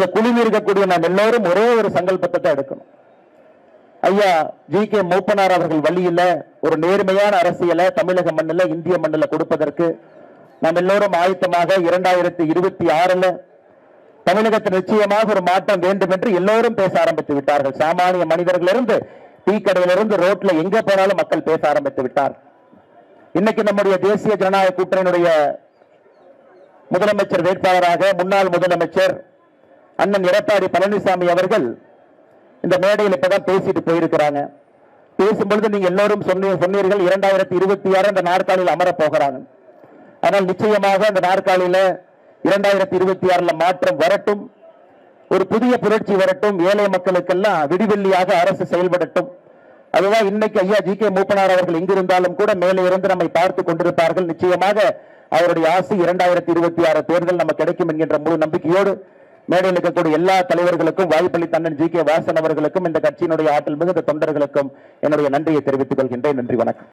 இதுல குழுமி இருக்கக்கூடிய நாம் எல்லோரும் ஒரே ஒரு சங்கல்பத்தை தான் எடுக்கணும். ஐயா ஜி.கே. மூப்பனார் அவர்கள் வழியில ஒரு நேர்மையான அரசியலை தமிழக மண்ணில் இந்திய மண்ணில் கொடுப்பதற்கு நாம் எல்லோரும் ஆயத்தமாக 2026 தமிழகத்தில் நிச்சயமாக ஒரு மாற்றம் வேண்டும் என்று எல்லோரும் பேச ஆரம்பித்து விட்டார்கள். சாமானிய மனிதர்களிலிருந்து டீ கடையிலிருந்து ரோட்ல எங்க போனாலும் மக்கள் பேச ஆரம்பித்து விட்டார். இன்னைக்கு நம்முடைய தேசிய ஜனநாயக கூட்டணியினுடைய முதலமைச்சர் வேட்பாளராக முன்னாள் முதலமைச்சர் அண்ணன் எடப்பாடி பழனிசாமி அவர்கள் இந்த மேடையில் இப்பதான் பேசிட்டு போயிருக்கிறாங்க. பேசும்பொழுது நீங்க எல்லோரும் சொன்னீர்கள் 2026 இந்த நாற்காலியில் அமர போகிறாங்க. ஆனால் நிச்சயமாக அந்த நாற்காலியில 2026 மாற்றம் வரட்டும், ஒரு புதிய புரட்சி வரட்டும், ஏழை மக்களுக்கெல்லாம் விடிவெள்ளியாக அரசு செயல்படட்டும். அதுதான் இன்னைக்கு ஐயா ஜி.கே. மூப்பனார் அவர்கள் எங்கிருந்தாலும் கூட மேலே இருந்து நம்மை பார்த்து கொண்டிருப்பார்கள். நிச்சயமாக அவருடைய ஆசை 2026 தேர்தல் நமக்கு கிடைக்கும் என்கின்ற முழு நம்பிக்கையோடு மேடையில் இருக்கக்கூடிய எல்லா தலைவர்களுக்கும் வாய்ப்பளித்த அண்ணன் ஜி.கே. வாசன் அவர்களுக்கும் இந்த கட்சியினுடைய ஆற்றல் மிகுந்த தொண்டர்களுக்கும் என்னுடைய நன்றியை தெரிவித்துக் கொள்கின்றேன். நன்றி, வணக்கம்.